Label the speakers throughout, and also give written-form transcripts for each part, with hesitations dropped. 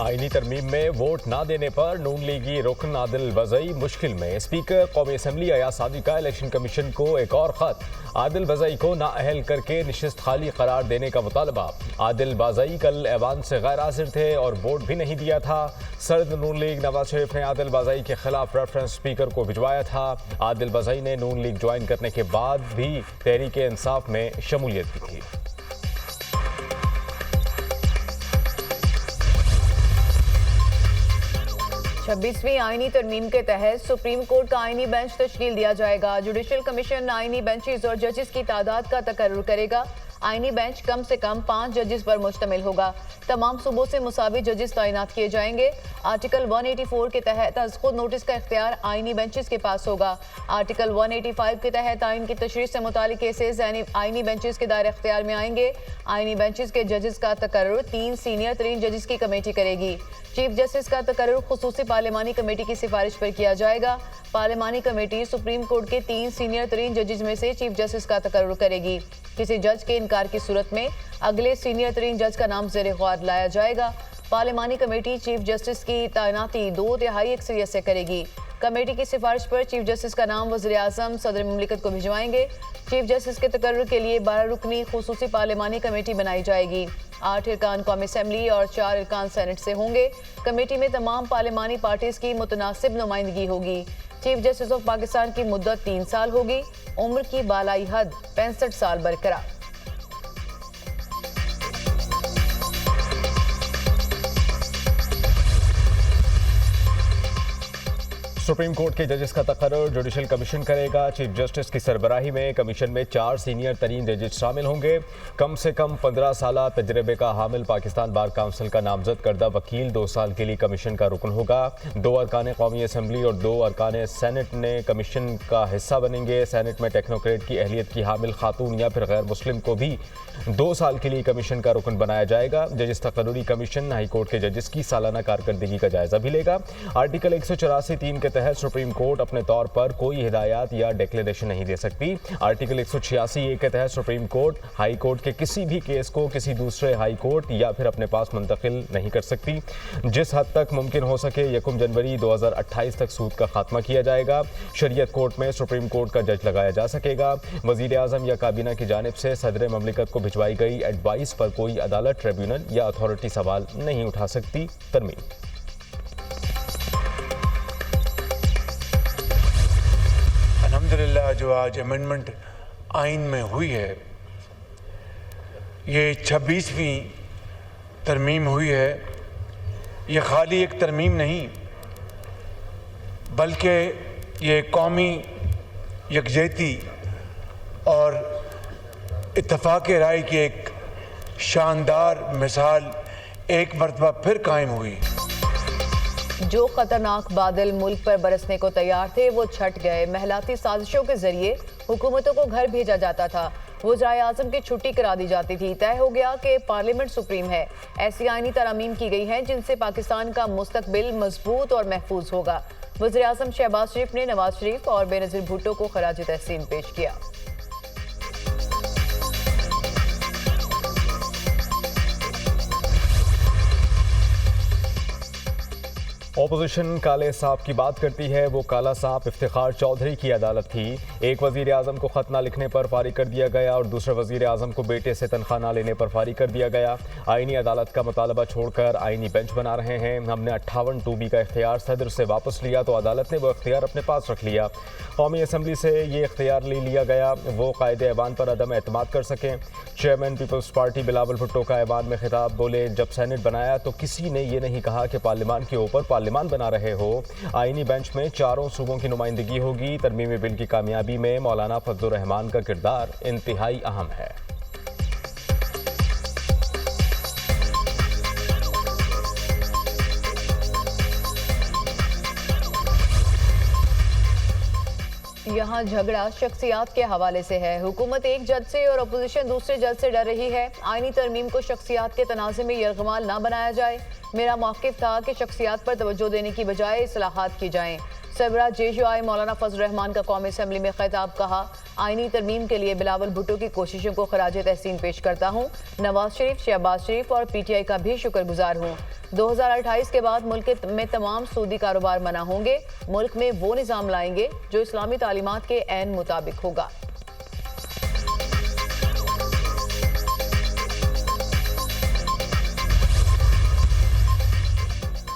Speaker 1: आईनी तरमीम में वोट ना देने पर नून लीगी रुकन आदिल वज़ई मुश्किल में। स्पीकर कौमी assembly Ayaz Sadiqa election commission को एक और खत। आदिल वज़ई को नाअहल करके नशिस्त खाली करार देने का मुतालबा। आदिल वज़ई कल ऐवान से गैर हाजिर थे और वोट भी नहीं दिया था। सरद नून लीग नवाज शरीफ ने आदिल वज़ई के खिलाफ रेफरेंस स्पीकर को भिजवाया था। आदिल वज़ई ने नून लीग ज्वाइन करने के बाद भी तहरीक इंसाफ में शमूलियत की थी।
Speaker 2: छब्बीसवीं आईनी तरमीम के तहत सुप्रीम कोर्ट का आईनी बेंच तश्कील दिया जाएगा। जुडिशल कमीशन आईनी बेंचेस और जजेस की तादाद का तकर्रुर करेगा। आईनी बेंच कम से कम 5 जजेस पर मुश्तमिल होगा। तमाम सूबों से मुसावी जजेस तैनात किए जाएंगे। आर्टिकल 184 के तहत खुद नोटिस का इख्तियार आईनी बेंचेस के पास होगा। आर्टिकल 185 के तहत आइन की तशरीह से मुतालिक केसेस आईनी बेंचेस के दायरे इख्तियार में आएंगे। आईनी बेंचेस के जजेस का तकर्रुर 3 सीनियर तरीन जजेस की कमेटी करेगी। चीफ जस्टिस का तकर्रुर खुसूसी पार्लिमानी कमेटी की सिफारिश पर किया जाएगा। पार्लिमानी कमेटी सुप्रीम कोर्ट के 3 सीनियर तरीन जजेस में से चीफ जस्टिस का तकर्रुर करेगी। किसी जज के इनकार की सूरत में अगले सीनियर तरीन जज का नाम ज़ेरे गौर लाया जाएगा। पार्लिमानी कमेटी चीफ जस्टिस की तैनाती 2/3 अक्सरियत से करेगी। कमेटी की सिफारिश पर चीफ जस्टिस का नाम वज़ीर आज़म सदर मुमलिकत को भिजवाएंगे। चीफ जस्टिस के तकर्रुर के लिए 12 रुकनी खुसूसी पार्लिमानी कमेटी बनाई जाएगी। 8 अरकान कौमी असम्बली और 4 अरकान सेनेट से होंगे। कमेटी में तमाम पार्लिमानी पार्टीज की मुतनासिब नुमाइंदगी होगी। चीफ जस्टिस ऑफ पाकिस्तान की मुद्दत 3 साल होगी। उम्र की बालाई हद 65 साल बरकरार।
Speaker 1: सुप्रीम कोर्ट के जजेस का तकर्रुर जुडिशल कमीशन करेगा। चीफ जस्टिस की सरबराही में कमीशन में 4 सीनियर तरीन जजेस शामिल होंगे। कम से कम 15 साल तजर्बे का हामिल पाकिस्तान बार काउंसिल का नामजद करदा वकील 2 साल के लिए कमीशन का रुकन होगा। 2 अरकान कौमी असम्बली और 2 अरकान सेनेट ने कमीशन का हिस्सा बनेंगे। सेनेट में टेक्नोक्रेट की अहलियत की हामिल खातून या फिर गैर मुस्लिम को भी 2 साल के लिए कमीशन का रुकन बनाया जाएगा। जजेस तकर्रुरी कमीशन हाई कोर्ट के जजेस की सालाना कारकर्दगी का जायजा भी लेगा। आर्टिकल 184(3) के तहत सुप्रीम कोर्ट अपने तौर पर कोई हिदायत या डिक्लेरेशन नहीं दे सकती। आर्टिकल 186(a) के तहत सुप्रीम कोर्ट हाई कोर्ट के किसी भी केस को किसी दूसरे हाई कोर्ट या फिर अपने पास मुंतकिल नहीं कर सकती। जिस हद तक मुमकिन हो सके 1 जनवरी 2028 तक सूद का खात्मा किया जाएगा। शरीयत कोर्ट में सुप्रीम कोर्ट का जज लगाया जा सकेगा। वजीर आजम या काबीना की जानिब से सदर ममलिकत को भिजवाई गई एडवाइस पर कोई अदालत, ट्रिब्यूनल या अथॉरिटी सवाल नहीं उठा सकती। तरमीम
Speaker 3: अल्हम्दुलिल्लाह जो आज अमेंडमेंट आइन में हुई है, ये 26वीं तरमीम हुई है। ये खाली एक तरमीम नहीं बल्कि ये कौमी यकजहती और इत्तफाक राय की एक शानदार मिसाल एक मरतबा फिर कायम हुई।
Speaker 2: जो खतरनाक बादल मुल्क पर बरसने को तैयार थे वो छट गए। महलाती साजिशों के जरिए हुकूमतों को घर भेजा जाता था। वज़ीर आज़म की छुट्टी करा दी जाती थी। तय हो गया कि पार्लियामेंट सुप्रीम है। ऐसी आईनी तरामीम की गई हैं जिनसे पाकिस्तान का मुस्तकबिल मजबूत और महफूज होगा। वज़ीर आज़म शहबाज शरीफ ने नवाज शरीफ और बेनज़ीर भुट्टो को खराज तहसीन पेश किया।
Speaker 1: ऑपोजिशन काले सांप की बात करती है। वो काला सांप इफ्तिखार चौधरी की अदालत थी। एक वजीर आज़म को ख़त ना लिखने पर फारिग कर दिया गया और दूसरे वजीर आज़म को बेटे से तनख्वाह ना लेने पर फारिग कर दिया गया। आईनी अदालत का मुतालबा छोड़कर आईनी बेंच बना रहे हैं। हमने 58 2B का इख्तियार सदर से वापस लिया तो अदालत ने वो इख्तियार अपने पास रख लिया। कौमी असम्बली से ये इख्तियार ले लिया गया वो कायदे ऐवान पर अदम एतमाद कर सकें। चेयरमैन पीपल्स पार्टी बिलावल भुट्टो का ऐवान में खिताब बोले, जब सेनेट बनाया तो किसी ने ये नहीं कहा कि पार्लियामान के ऊपर पार्लियामान बना रहे हो। आईनी बेंच में 4 सूबों की नुमाइंदगी होगी। तरमीमी बिल की कामयाबी में मौलाना फजलुर रहमान का किरदार इंतहाई अहम है।
Speaker 2: यहाँ झगड़ा शख्सियात के हवाले से है। हुकूमत एक जज से और अपोजिशन दूसरे जज से डर रही है। आईनी तरमीम को शख्सियात के तनाज़े में यरगमाल ना बनाया जाए। मेरा मौक़िफ़ था कि शख्सियात पर तवज्जो देने की बजाय इस्लाहात की जाएँ। सरबराह JUI मौलाना फजल रहमान का कौमी असम्बली में खिताब कहा, आईनी तरमीम के लिए बिलावल भुट्टो की कोशिशों को खराज तहसीन पेश करता हूँ। नवाज शरीफ, शहबाज शरीफ और PTI का भी शुक्रगुजार हूँ। 2028 के बाद मुल्क में तमाम सूदी कारोबार मना होंगे। मुल्क में वो निज़ाम लाएंगे जो इस्लामी तालीमात के ऐन मुताबिक होगा।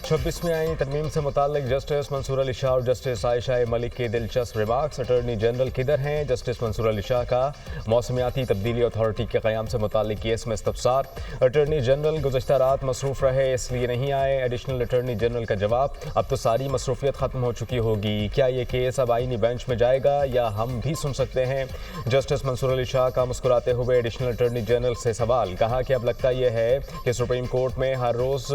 Speaker 1: 26वीं आईनी तरमीम से मुताल्लिक जस्टिस मंसूर अली शाह और जस्टिस आयशा मलिक के दिलचस्प रिमार्क्स। अटॉर्नी जनरल किधर हैं? जस्टिस मंसूर अली शाह का मौसमियाती तब्दीली अथॉरिटी के क़याम से मुताल्लिक केस में इस्तफसार। अटॉर्नी जनरल गुज़श्ता रात मसरूफ़ रहे इसलिए नहीं आए। एडिशनल अटॉर्नी जनरल का जवाब, अब तो सारी मसरूफियत ख़त्म हो चुकी होगी। क्या ये केस अब आईनी बेंच में जाएगा या हम भी सुन सकते हैं? जस्टिस मंसूर अली शाह का मुस्कुराते हुए एडिशनल अटॉर्नी जनरल से सवाल। कहा कि अब लगता यह है कि सुप्रीम कोर्ट में हर रोज़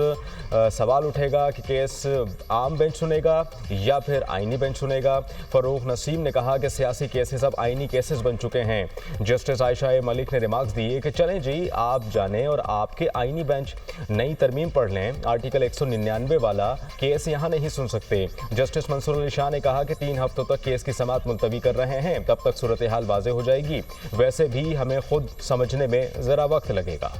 Speaker 1: सवाल उठेगा कि केस आम बेंच सुनेगा या फिर आईनी बेंच सुनेगा। फरूक नसीम ने कहा कि सियासी केसेस अब आईनी केसेस बन चुके हैं। जस्टिस आयशा मलिक ने रिमार्क्स दिए कि चलें जी, आप जानें और आपके आईनी बेंच नई तरमीम पढ़ लें। आर्टिकल 199 वाला केस यहाँ नहीं सुन सकते। जस्टिस मंसूर अली शाह ने कहा कि 3 हफ्तों तक केस की समाअत मुलतवी कर रहे हैं, तब तक सूरत हाल वाज़ेह हो जाएगी। वैसे भी हमें खुद समझने में ज़रा वक्त लगेगा।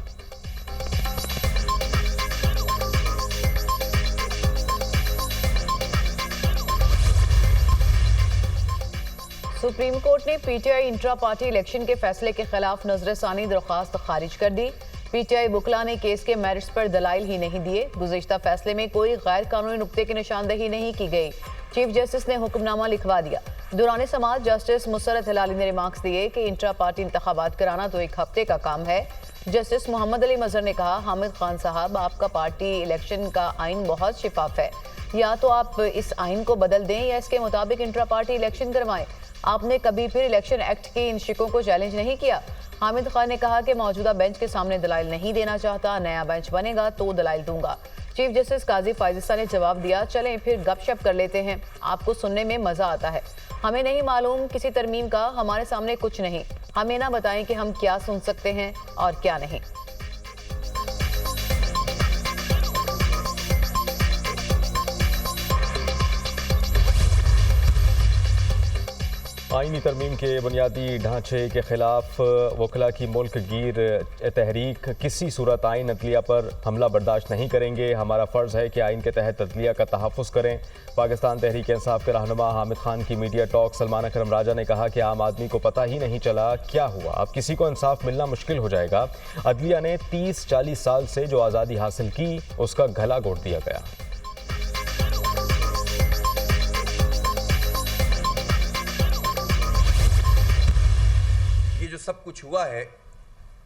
Speaker 2: सुप्रीम कोर्ट ने पीटीआई इंट्रा पार्टी इलेक्शन के फैसले के खिलाफ नजरसानी दरख्वास्त खारिज कर दी। पीटीआई बुकला ने केस के मेरिट्स पर दलाइल ही नहीं दिए। गुज़िश्ता फैसले में कोई गैर कानूनी नुक्ते की निशानदही नहीं की गई। चीफ जस्टिस ने हुक्मनामा लिखवा दिया। दौरान समाअत जस्टिस मुसरत हिलाली ने रिमार्क्स दिए कि इंट्रा पार्टी इंतखाबात कराना तो 1 हफ्ते का काम है। जस्टिस मोहम्मद अली मजहर ने कहा, हामिद खान साहब, आपका पार्टी इलेक्शन का आइन बहुत शिफाफ है, या तो आप इस आइन को बदल दें या इसके मुताबिक इंट्रा पार्टी इलेक्शन करवाएं। आपने कभी फिर इलेक्शन एक्ट के इन शिकों को चैलेंज नहीं किया। हामिद खान ने कहा कि मौजूदा बेंच के सामने दलाइल नहीं देना चाहता, नया बेंच बनेगा तो दलाइल दूंगा। चीफ जस्टिस काजी फायजिस्ता ने जवाब दिया, चलें फिर गपशप कर लेते हैं, आपको सुनने में मजा आता है। हमें नहीं मालूम किसी तरमीम का, हमारे सामने कुछ नहीं, हमें ना बताएं कि हम क्या सुन सकते हैं और क्या नहीं।
Speaker 1: आईनी तरमीम के बुनियादी ढांचे के खिलाफ वकला की मुल्क गिर तहरीक, किसी सूरत आइन अदलिया पर हमला बर्दाश्त नहीं करेंगे। हमारा फ़र्ज़ है कि आइन के तहत अदलिया का तहफ़्फ़ुज़ करें। पाकिस्तान तहरीक इंसाफ के रहनुमा हामिद खान की मीडिया टॉक। सलमान अकरम राजा ने कहा कि आम आदमी को पता ही नहीं चला क्या हुआ, अब किसी को इंसाफ मिलना मुश्किल हो जाएगा। अदलिया ने 30-40 साल से जो आज़ादी हासिल की उसका गला घोट दिया गया।
Speaker 4: ये जो सब कुछ हुआ है,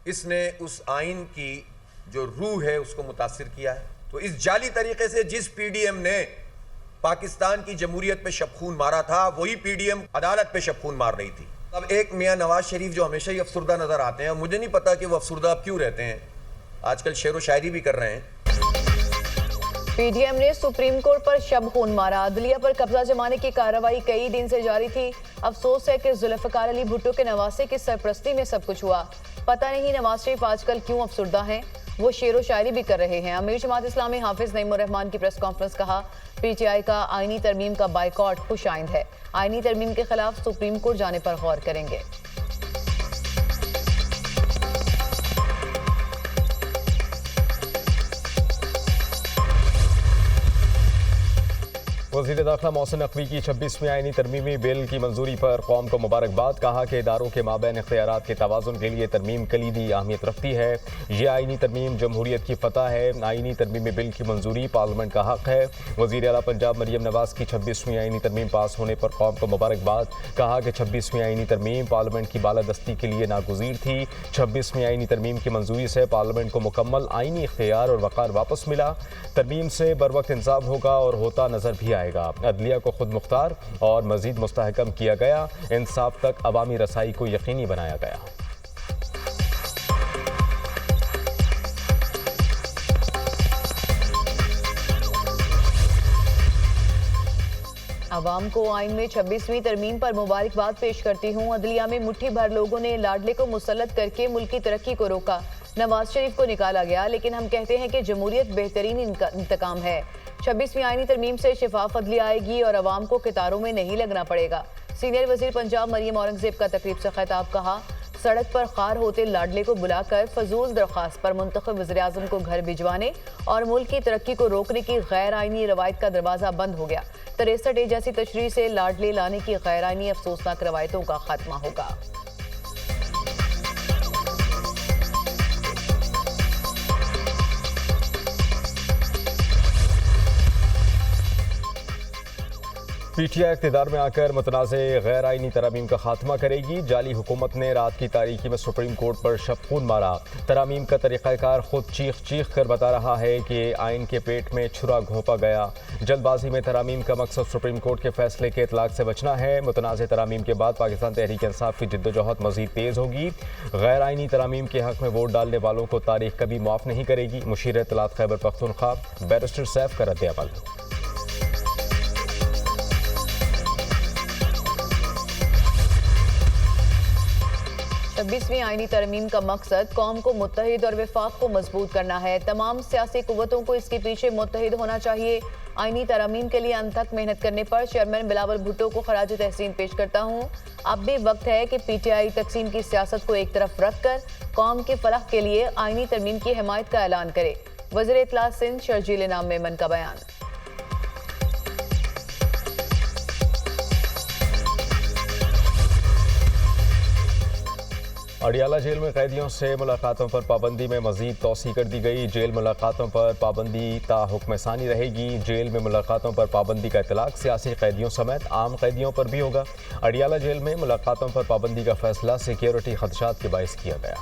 Speaker 4: इसने उस आइन की जो रूह है उसको मुतासिर किया है। तो इस जाली तरीके से जिस पीडीएम ने पाकिस्तान की जमहूरियत पे शबखून मारा था, वही पीडीएम अदालत पे शबखून मार रही थी। अब एक मियां नवाज शरीफ जो हमेशा ही अफसुर्दा नजर आते हैं, मुझे नहीं पता कि वो अफसुर्दा अब क्यों रहते हैं, आजकल शेर व शायरी भी कर रहे हैं।
Speaker 2: पीडीएम ने सुप्रीम कोर्ट पर शबखून मारा। अदलिया पर कब्जा जमाने की कार्रवाई कई दिन से जारी थी। अफसोस है कि जुल्फ़िकार अली भुट्टो के नवासे की सरपरस्ती में सब कुछ हुआ। पता नहीं नवाज शरीफ आजकल क्यों अफसुर्दा हैं, वो शेर व शायरी भी कर रहे हैं। अमीर जमात इस्लामी हाफिज नईमुर रहमान की प्रेस कॉन्फ्रेंस, कहा पीटीआई का आईनी तरमीम का बाइकॉट खुश आइंद है। आईनी तरमीम के खिलाफ सुप्रीम कोर्ट जाने पर गौर करेंगे।
Speaker 1: वज़ीर दाखिला मोहसिन नकवी की 26वीं आईनी तरमीमी बिल की मंजूरी पर कौम को मुबारकबाद। कहा कि इदारों के माबैन इख्तियारात के तवाज़ुन के लिए तरमीम कलीदी अहमियत रखती है। ये आईनी तरमीम जमहूरियत की फतह है। आईनी तरमीमी बिल की मंजूरी पार्लियामेंट का हक़ है। वज़ीर आला पंजाब मरियम नवाज़ की 26वीं आईनी तरमीम पास होने पर कौम को मुबारकबाद। कहा कि 26वीं आईनी तरमीम पार्लियामेंट की बालादस्ती के लिए नागुज़ीर थी। 26वीं आईनी तरमीम की मंजूरी से पार्लियामेंट को मुकम्मल आईनी इख्तियार और वक़ार वापस मिला। तरमीम से बर वक्त इंसाफ होगा और होता नज़र भी आएगा। अदलिया को खुद मुख्तार और मजीद मुस्तहकम किया गया। इंसाफ तक अवामी रसाई को यकीनी बनाया गया।
Speaker 2: अवाम को आइन में 26वीं तरमीम पर मुबारकबाद पेश करती हूँ। अदलिया में मुट्ठी भर लोगों ने लाडले को मुसल्लत करके मुल्क की तरक्की को रोका। नवाज शरीफ को निकाला गया, लेकिन हम कहते हैं कि जमहूरियत बेहतरीन इंतकाम है। 26वीं आईनी तरमीम से शिफाफ अदलिया आएगी और अवाम को कितारों में नहीं लगना पड़ेगा। सीनियर वजीर पंजाब मरियम औरंगजेब का तकरीब से खिताब, कहा सड़क पर खार होते लाडले को बुलाकर फजूल दरख्वास्त पर मुंतखब वज़ीर-ए-आज़म को घर भिजवाने और मुल्क की तरक्की को रोकने की गैर आईनी रवायत का दरवाजा बंद हो गया। 63 जैसी तशरीह से लाडले लाने की गैर आईनी अफसोसनाक रवायतों का खात्मा होगा।
Speaker 1: पीटीआई इक़्तिदार में आकर मुतनाज़ गैर आइनी तरामीम का खात्मा करेगी। जाली हुकूमत ने रात की तारीकी में सुप्रीम कोर्ट पर शब खून मारा। तरामीम का तरीक़ाकार खुद चीख चीख कर बता रहा है कि आइन के पेट में छुरा घोंपा गया। जल्दबाजी में तरामीम का मकसद सुप्रीम कोर्ट के फैसले के इतलाक़ से बचना है। मुतनाज़ तरामीम के बाद पाकिस्तान तहरीक इंसाफ की जिद्दोजहद मज़ीद तेज़ होगी। गैर आइनी तरामीम के हक़ में वोट डालने वालों को तारीख कभी माफ़ नहीं करेगी। मुशीर इत्तलात खैबर पख्तूनख्वा बैरिस्टर सैफ का रद्द-ए-अमल।
Speaker 2: 26वीं आईनी तरमीम का मकसद कौम को मुत्तहिद और विफाक को मजबूत करना है। तमाम सियासी कुव्वतों को इसके पीछे मुत्तहिद होना चाहिए। आईनी तरमीम के लिए अनथक मेहनत करने पर चेयरमैन बिलावल भुट्टो को खराज तहसीन पेश करता हूँ। अब भी वक्त है कि पीटीआई तकसीम की सियासत को एक तरफ रखकर कौम के फलाह के लिए आईनी तरमीम की हिमायत का ऐलान करे। वज़ीर इत्तलात सिंध शर्जील इनाम मेमन का बयान।
Speaker 1: अडियाला जेल में कैदियों से मुलाकातों पर पाबंदी में मजीद तौसी कर दी गई। जेल मुलाकातों पर पाबंदी ता हुक्म सानी रहेगी। जेल में मुलाकातों पर पाबंदी का इतलाक सियासी कैदियों समेत आम कैदियों पर भी होगा। अडियाला जेल में मुलाकातों पर पाबंदी का फैसला सिक्योरिटी खदशात के बायस किया गया।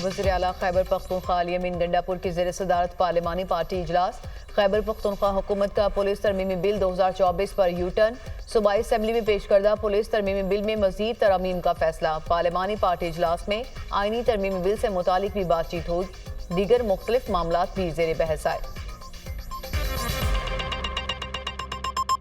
Speaker 2: वज़ीर आला खैबर पख्तूनख्वा अली अमीन गंडापुर की ज़ेर सदारत पार्लिमानी पार्टी इजलास। खैबर पख्तूनख्वा हुकूमत का पुलिस तरमीमी बिल 2024 पर यू टर्न। सूबाई असम्बली में पेश करदा पुलिस तरमीमी बिल में मजीद तरमीम का फैसला। पार्लिमानी पार्टी इजलास में आईनी तरमीमी बिल से मुतालिक भी बातचीत हो। दीगर मुख्तलिफ मामलात भी ज़ेर बहस आए।